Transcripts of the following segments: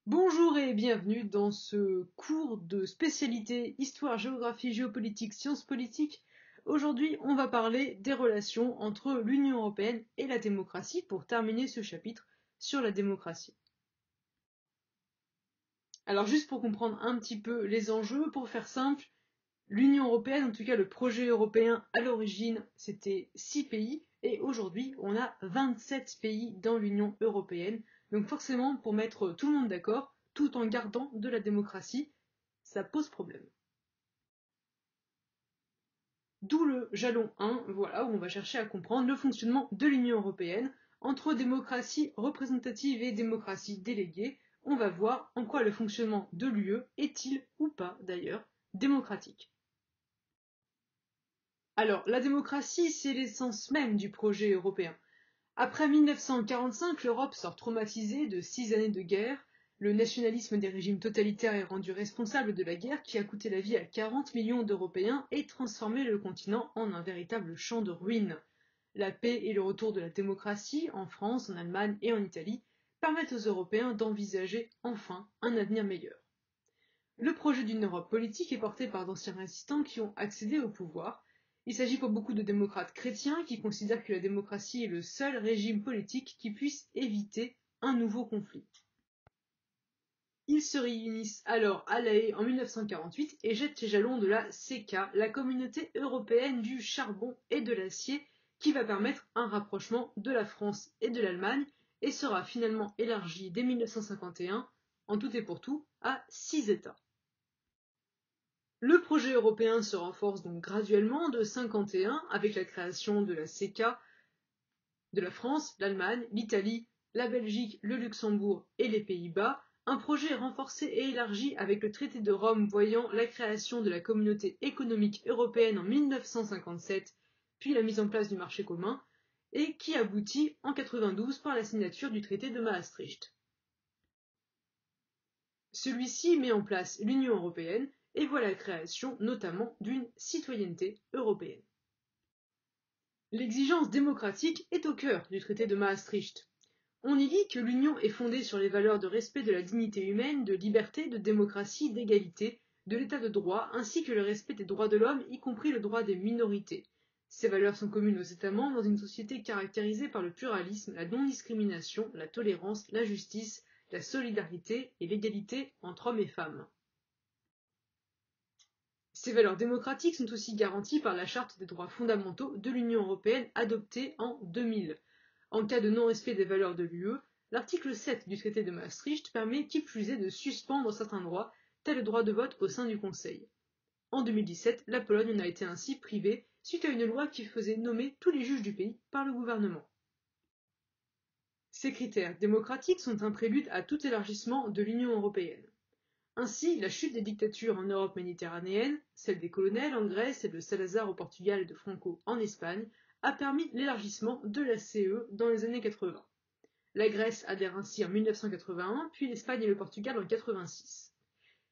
Bonjour et bienvenue dans ce cours de spécialité Histoire, géographie, géopolitique, sciences politiques. Aujourd'hui, on va parler des relations entre l'Union européenne et la démocratie pour terminer ce chapitre sur la démocratie. Alors juste pour comprendre un petit peu les enjeux, pour faire simple, l'Union européenne, en tout cas le projet européen à l'origine, c'était 6 pays et aujourd'hui on a 27 pays dans l'Union européenne. Donc forcément, pour mettre tout le monde d'accord, tout en gardant de la démocratie, ça pose problème. D'où le jalon 1, voilà, où on va chercher à comprendre le fonctionnement de l'Union européenne. Entre démocratie représentative et démocratie déléguée, on va voir en quoi le fonctionnement de l'UE est-il ou pas d'ailleurs démocratique. Alors, la démocratie, c'est l'essence même du projet européen. Après 1945, l'Europe sort traumatisée de 6 années de guerre. Le nationalisme des régimes totalitaires est rendu responsable de la guerre qui a coûté la vie à 40 millions d'Européens et transformé le continent en un véritable champ de ruines. La paix et le retour de la démocratie, en France, en Allemagne et en Italie, permettent aux Européens d'envisager enfin un avenir meilleur. Le projet d'une Europe politique est porté par d'anciens résistants qui ont accédé au pouvoir. Il s'agit pour beaucoup de démocrates chrétiens qui considèrent que la démocratie est le seul régime politique qui puisse éviter un nouveau conflit. Ils se réunissent alors à La Haye en 1948 et jettent les jalons de la CECA, la Communauté européenne du charbon et de l'acier, qui va permettre un rapprochement de la France et de l'Allemagne et sera finalement élargie dès 1951, en tout et pour tout, à 6 États. Le projet européen se renforce donc graduellement de 51 avec la création de la CECA, de la France, l'Allemagne, l'Italie, la Belgique, le Luxembourg et les Pays-Bas, un projet renforcé et élargi avec le traité de Rome voyant la création de la Communauté économique européenne en 1957, puis la mise en place du marché commun, et qui aboutit en 92 par la signature du traité de Maastricht. Celui-ci met en place l'Union européenne et voit la création notamment d'une citoyenneté européenne. L'exigence démocratique est au cœur du traité de Maastricht. On y lit que l'Union est fondée sur les valeurs de respect de la dignité humaine, de liberté, de démocratie, d'égalité, de l'état de droit, ainsi que le respect des droits de l'homme, y compris le droit des minorités. Ces valeurs sont communes aux États membres dans une société caractérisée par le pluralisme, la non-discrimination, la tolérance, la justice, la solidarité et l'égalité entre hommes et femmes. Ces valeurs démocratiques sont aussi garanties par la Charte des droits fondamentaux de l'Union européenne adoptée en 2000. En cas de non-respect des valeurs de l'UE, l'article 7 du traité de Maastricht permet qui plus est de suspendre certains droits, tels le droit de vote au sein du Conseil. En 2017, la Pologne en a été ainsi privée suite à une loi qui faisait nommer tous les juges du pays par le gouvernement. Ces critères démocratiques sont un prélude à tout élargissement de l'Union européenne. Ainsi, la chute des dictatures en Europe méditerranéenne, celle des colonels en Grèce et de Salazar au Portugal et de Franco en Espagne, a permis l'élargissement de la CE dans les années 80. La Grèce adhère ainsi en 1981, puis l'Espagne et le Portugal en 1986.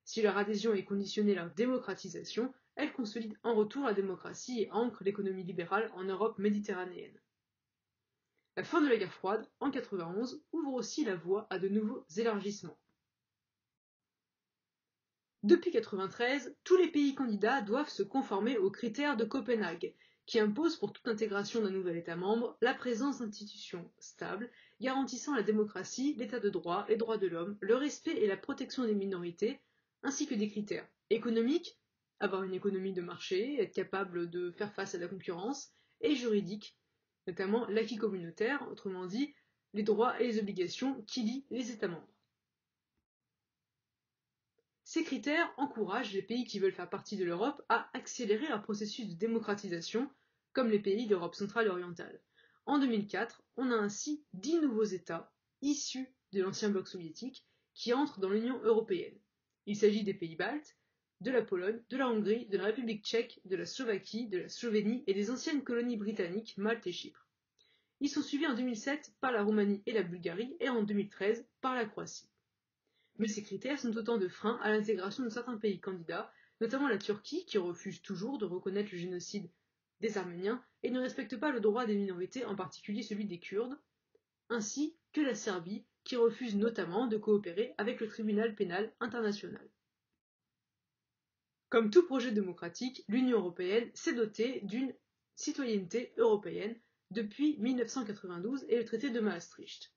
Si leur adhésion est conditionnée à leur démocratisation, elle consolide en retour la démocratie et ancre l'économie libérale en Europe méditerranéenne. La fin de la guerre froide, en 1991, ouvre aussi la voie à de nouveaux élargissements. Depuis 1993, tous les pays candidats doivent se conformer aux critères de Copenhague, qui imposent pour toute intégration d'un nouvel État membre la présence d'institutions stables, garantissant la démocratie, l'état de droit, les droits de l'homme, le respect et la protection des minorités, ainsi que des critères économiques, avoir une économie de marché, être capable de faire face à la concurrence, et juridiques, notamment l'acquis communautaire, autrement dit, les droits et les obligations qui lient les États membres. Ces critères encouragent les pays qui veulent faire partie de l'Europe à accélérer leur processus de démocratisation, comme les pays d'Europe centrale et orientale. En 2004, on a ainsi 10 nouveaux États, issus de l'ancien bloc soviétique, qui entrent dans l'Union européenne. Il s'agit des pays baltes, de la Pologne, de la Hongrie, de la République tchèque, de la Slovaquie, de la Slovénie et des anciennes colonies britanniques, Malte et Chypre. Ils sont suivis en 2007 par la Roumanie et la Bulgarie et en 2013 par la Croatie. Mais ces critères sont autant de freins à l'intégration de certains pays candidats, notamment la Turquie qui refuse toujours de reconnaître le génocide des Arméniens et ne respecte pas le droit des minorités, en particulier celui des Kurdes, ainsi que la Serbie qui refuse notamment de coopérer avec le tribunal pénal international. Comme tout projet démocratique, l'Union européenne s'est dotée d'une citoyenneté européenne depuis 1992 et le traité de Maastricht.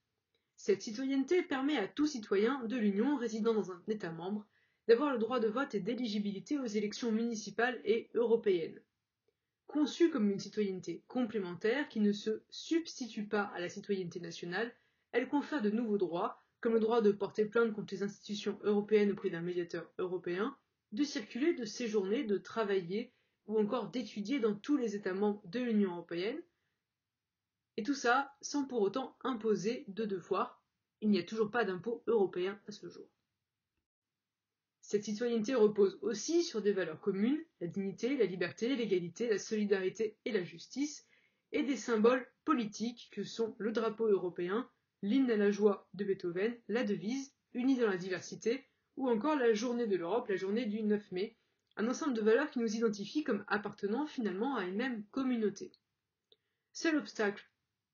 Cette citoyenneté permet à tout citoyen de l'Union résidant dans un État membre d'avoir le droit de vote et d'éligibilité aux élections municipales et européennes. Conçue comme une citoyenneté complémentaire qui ne se substitue pas à la citoyenneté nationale, elle confère de nouveaux droits, comme le droit de porter plainte contre les institutions européennes auprès d'un médiateur européen, de circuler, de séjourner, de travailler ou encore d'étudier dans tous les États membres de l'Union européenne, et tout ça sans pour autant imposer de devoirs. Il n'y a toujours pas d'impôt européen à ce jour. Cette citoyenneté repose aussi sur des valeurs communes, la dignité, la liberté, l'égalité, la solidarité et la justice, et des symboles politiques que sont le drapeau européen, l'hymne à la joie de Beethoven, la devise, unis dans la diversité, ou encore la journée de l'Europe, la journée du 9 mai, un ensemble de valeurs qui nous identifient comme appartenant finalement à une même communauté. Seul obstacle,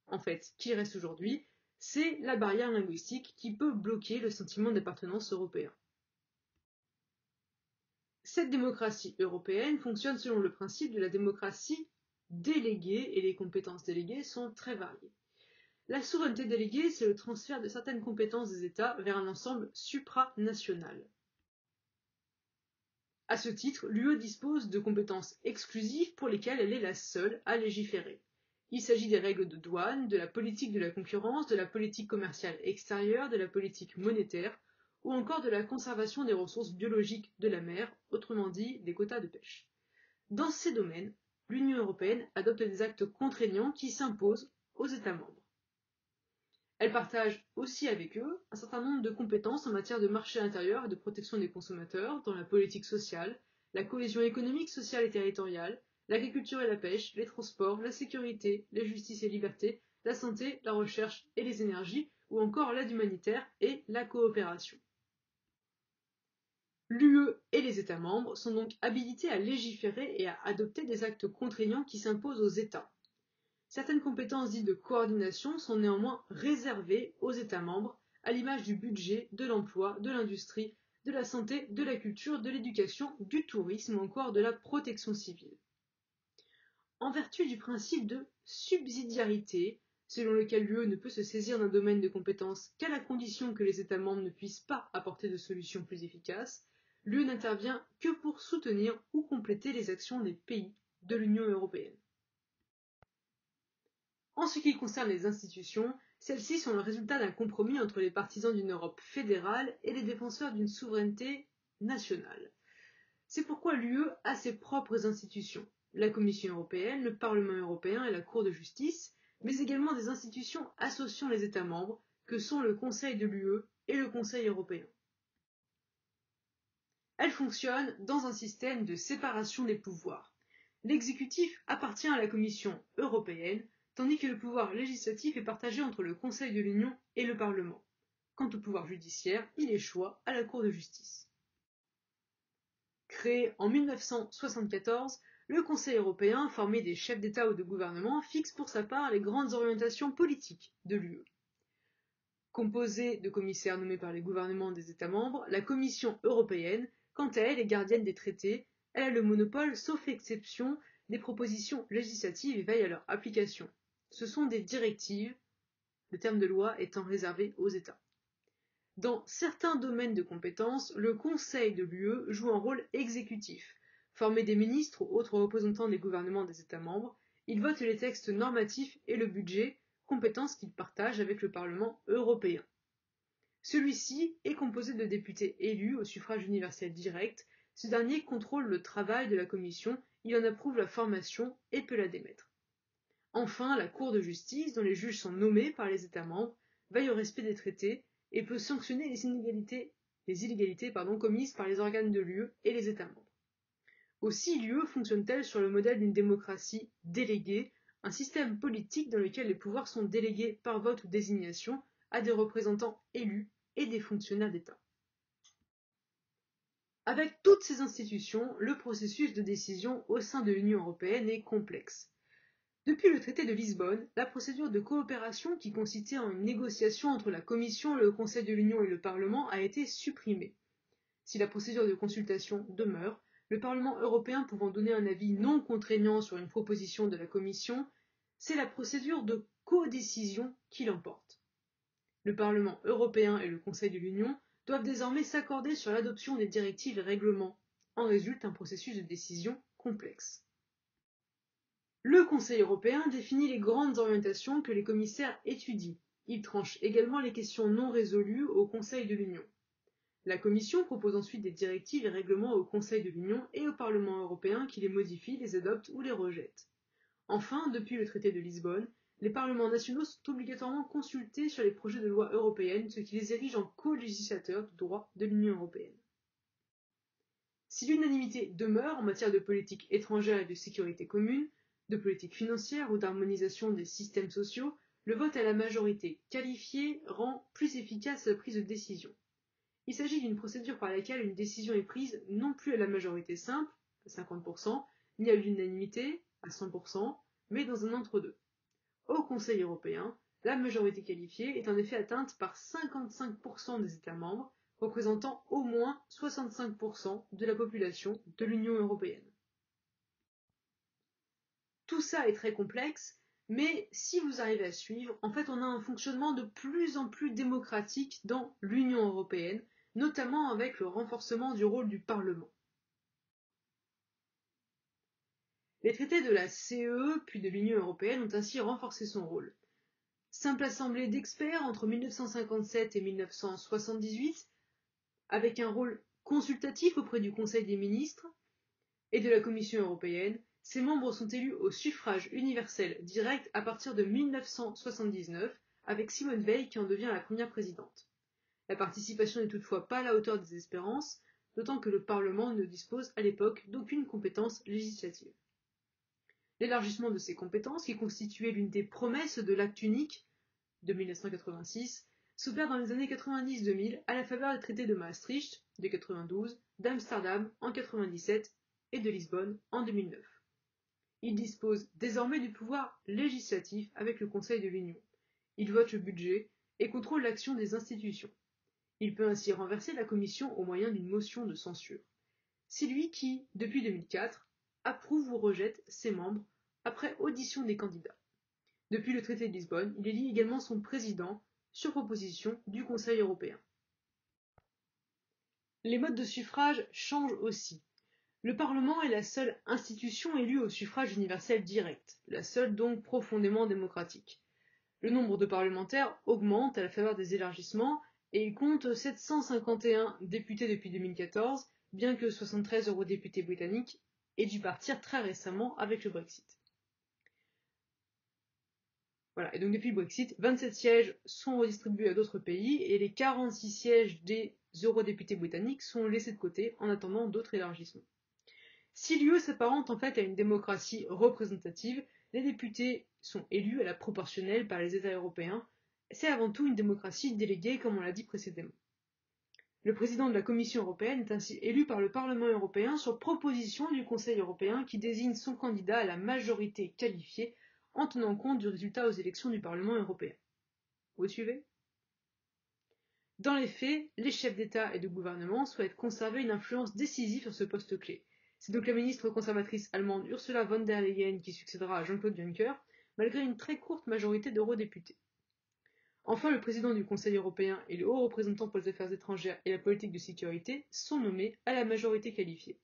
en fait, qui reste aujourd'hui, c'est la barrière linguistique qui peut bloquer le sentiment d'appartenance européen. Cette démocratie européenne fonctionne selon le principe de la démocratie déléguée et les compétences déléguées sont très variées. La souveraineté déléguée, c'est le transfert de certaines compétences des États vers un ensemble supranational. À ce titre, l'UE dispose de compétences exclusives pour lesquelles elle est la seule à légiférer. Il s'agit des règles de douane, de la politique de la concurrence, de la politique commerciale extérieure, de la politique monétaire, ou encore de la conservation des ressources biologiques de la mer, autrement dit des quotas de pêche. Dans ces domaines, l'Union européenne adopte des actes contraignants qui s'imposent aux États membres. Elle partage aussi avec eux un certain nombre de compétences en matière de marché intérieur et de protection des consommateurs dans la politique sociale, la cohésion économique, sociale et territoriale, l'agriculture et la pêche, les transports, la sécurité, la justice et liberté, la santé, la recherche et les énergies, ou encore l'aide humanitaire et la coopération. L'UE et les États membres sont donc habilités à légiférer et à adopter des actes contraignants qui s'imposent aux États. Certaines compétences dites de coordination sont néanmoins réservées aux États membres, à l'image du budget, de l'emploi, de l'industrie, de la santé, de la culture, de l'éducation, du tourisme ou encore de la protection civile. En vertu du principe de subsidiarité, selon lequel l'UE ne peut se saisir d'un domaine de compétence qu'à la condition que les États membres ne puissent pas apporter de solutions plus efficaces, l'UE n'intervient que pour soutenir ou compléter les actions des pays de l'Union européenne. En ce qui concerne les institutions, celles-ci sont le résultat d'un compromis entre les partisans d'une Europe fédérale et les défenseurs d'une souveraineté nationale. C'est pourquoi l'UE a ses propres institutions, la Commission européenne, le Parlement européen et la Cour de justice, mais également des institutions associant les États membres, que sont le Conseil de l'UE et le Conseil européen. Elle fonctionne dans un système de séparation des pouvoirs. L'exécutif appartient à la Commission européenne, tandis que le pouvoir législatif est partagé entre le Conseil de l'Union et le Parlement. Quant au pouvoir judiciaire, il échoit à la Cour de justice. Créé en 1974, le Conseil européen, formé des chefs d'État ou de gouvernement, fixe pour sa part les grandes orientations politiques de l'UE. Composée de commissaires nommés par les gouvernements des États membres, la Commission européenne, quant à elle, est gardienne des traités. Elle a le monopole, sauf exception, des propositions législatives et veille à leur application. Ce sont des directives, le terme de loi étant réservé aux États. Dans certains domaines de compétences, le Conseil de l'UE joue un rôle exécutif. Formé des ministres ou autres représentants des gouvernements des États membres, il vote les textes normatifs et le budget, compétences qu'il partage avec le Parlement européen. Celui-ci est composé de députés élus au suffrage universel direct. Ce dernier contrôle le travail de la Commission, il en approuve la formation et peut la démettre. Enfin, la Cour de justice, dont les juges sont nommés par les États membres, veille au respect des traités et peut sanctionner les illégalités commises par les organes de l'UE et les États membres. Aussi, l'UE fonctionne-t-elle sur le modèle d'une démocratie déléguée, un système politique dans lequel les pouvoirs sont délégués par vote ou désignation à des représentants élus et des fonctionnaires d'État. Avec toutes ces institutions, le processus de décision au sein de l'Union européenne est complexe. Depuis le traité de Lisbonne, la procédure de coopération qui consistait en une négociation entre la Commission, le Conseil de l'Union et le Parlement a été supprimée. Si la procédure de consultation demeure, le Parlement européen pouvant donner un avis non contraignant sur une proposition de la Commission, c'est la procédure de codécision qui l'emporte. Le Parlement européen et le Conseil de l'Union doivent désormais s'accorder sur l'adoption des directives et règlements. En résulte un processus de décision complexe. Le Conseil européen définit les grandes orientations que les commissaires étudient. Il tranche également les questions non résolues au Conseil de l'Union. La Commission propose ensuite des directives et règlements au Conseil de l'Union et au Parlement européen qui les modifient, les adoptent ou les rejettent. Enfin, depuis le traité de Lisbonne, les parlements nationaux sont obligatoirement consultés sur les projets de loi européenne, ce qui les érige en co-législateurs du droit de l'Union européenne. Si l'unanimité demeure en matière de politique étrangère et de sécurité commune, de politique financière ou d'harmonisation des systèmes sociaux, le vote à la majorité qualifiée rend plus efficace la prise de décision. Il s'agit d'une procédure par laquelle une décision est prise non plus à la majorité simple, à 50%, ni à l'unanimité, à 100%, mais dans un entre-deux. Au Conseil européen, la majorité qualifiée est en effet atteinte par 55% des États membres, représentant au moins 65% de la population de l'Union européenne. Tout ça est très complexe, mais si vous arrivez à suivre, en fait on a un fonctionnement de plus en plus démocratique dans l'Union européenne, notamment avec le renforcement du rôle du Parlement. Les traités de la CEE puis de l'Union européenne ont ainsi renforcé son rôle. Simple assemblée d'experts entre 1957 et 1978, avec un rôle consultatif auprès du Conseil des ministres et de la Commission européenne, ses membres sont élus au suffrage universel direct à partir de 1979, avec Simone Veil qui en devient la première présidente. La participation n'est toutefois pas à la hauteur des espérances, d'autant que le Parlement ne dispose à l'époque d'aucune compétence législative. L'élargissement de ces compétences, qui constituait l'une des promesses de l'acte unique de 1986, s'opère dans les années 90-2000 à la faveur des traités de Maastricht de 92, d'Amsterdam en 97 et de Lisbonne en 2009. Il dispose désormais du pouvoir législatif avec le Conseil de l'Union. Il vote le budget et contrôle l'action des institutions. Il peut ainsi renverser la Commission au moyen d'une motion de censure. C'est lui qui, depuis 2004, approuve ou rejette ses membres après audition des candidats. Depuis le traité de Lisbonne, il élit également son président sur proposition du Conseil européen. Les modes de suffrage changent aussi. Le Parlement est la seule institution élue au suffrage universel direct, la seule donc profondément démocratique. Le nombre de parlementaires augmente à la faveur des élargissements et il compte 751 députés depuis 2014, bien que 73 eurodéputés britanniques aient dû partir très récemment avec le Brexit. Voilà, et donc depuis le Brexit, 27 sièges sont redistribués à d'autres pays et les 46 sièges des eurodéputés britanniques sont laissés de côté en attendant d'autres élargissements. Si l'UE s'apparente en fait à une démocratie représentative, les députés sont élus à la proportionnelle par les États européens. C'est avant tout une démocratie déléguée, comme on l'a dit précédemment. Le président de la Commission européenne est ainsi élu par le Parlement européen sur proposition du Conseil européen qui désigne son candidat à la majorité qualifiée en tenant compte du résultat aux élections du Parlement européen. Vous suivez ? Dans les faits, les chefs d'État et de gouvernement souhaitent conserver une influence décisive sur ce poste clé. C'est donc la ministre conservatrice allemande Ursula von der Leyen qui succédera à Jean-Claude Juncker, malgré une très courte majorité d'eurodéputés. Enfin, le président du Conseil européen et le haut représentant pour les affaires étrangères et la politique de sécurité sont nommés à la majorité qualifiée.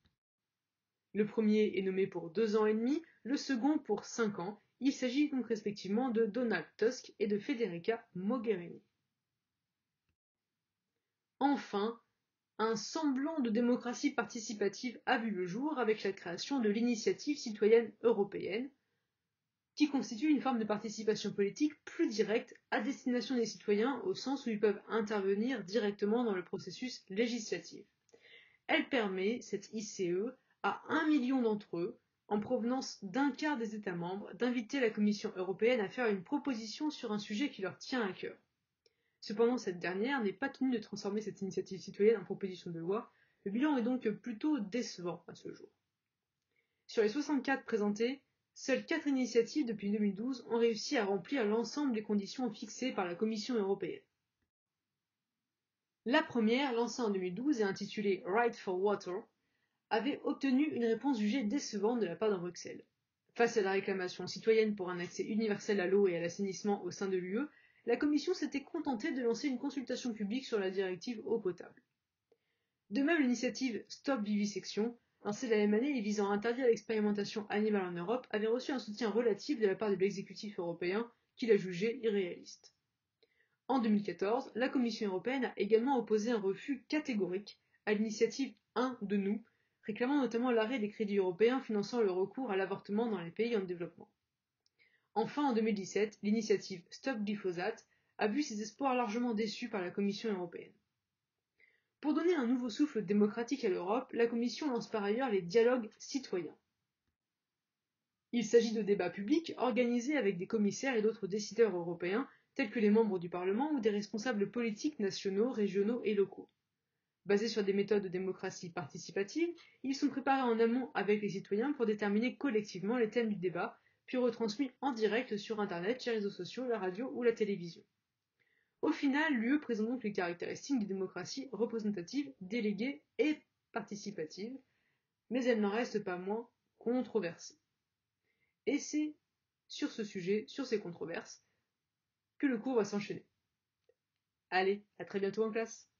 Le premier est nommé pour 2 ans et demi, le second pour 5 ans. Il s'agit donc respectivement de Donald Tusk et de Federica Mogherini. Enfin, un semblant de démocratie participative a vu le jour avec la création de l'initiative citoyenne européenne, qui constitue une forme de participation politique plus directe à destination des citoyens au sens où ils peuvent intervenir directement dans le processus législatif. Elle permet, cette ICE, à 1 million d'entre eux, en provenance d'un quart des États membres, d'inviter la Commission européenne à faire une proposition sur un sujet qui leur tient à cœur. Cependant, cette dernière n'est pas tenue de transformer cette initiative citoyenne en proposition de loi. Le bilan est donc plutôt décevant à ce jour. Sur les 64 présentés, Seules 4 initiatives depuis 2012 ont réussi à remplir l'ensemble des conditions fixées par la Commission européenne. La première, lancée en 2012 et intitulée Right for Water, avait obtenu une réponse jugée décevante de la part de Bruxelles. Face à la réclamation citoyenne pour un accès universel à l'eau et à l'assainissement au sein de l'UE, la Commission s'était contentée de lancer une consultation publique sur la directive eau potable. De même, l'initiative Stop Vivisection, lancée la même année et visant à interdire l'expérimentation animale en Europe, avait reçu un soutien relatif de la part de l'exécutif européen, qui l'a jugé irréaliste. En 2014, la Commission européenne a également opposé un refus catégorique à l'initiative 1 de nous, réclamant notamment l'arrêt des crédits européens finançant le recours à l'avortement dans les pays en développement. Enfin, en 2017, l'initiative Stop Glyphosate a vu ses espoirs largement déçus par la Commission européenne. Pour donner un nouveau souffle démocratique à l'Europe, la Commission lance par ailleurs les dialogues citoyens. Il s'agit de débats publics organisés avec des commissaires et d'autres décideurs européens, tels que les membres du Parlement ou des responsables politiques nationaux, régionaux et locaux. Basés sur des méthodes de démocratie participative, ils sont préparés en amont avec les citoyens pour déterminer collectivement les thèmes du débat, puis retransmis en direct sur Internet, les réseaux sociaux, la radio ou la télévision. Au final, l'UE présente donc les caractéristiques d'une démocratie représentative, déléguée et participative, mais elle n'en reste pas moins controversée. Et c'est sur ce sujet, sur ces controverses, que le cours va s'enchaîner. Allez, à très bientôt en classe!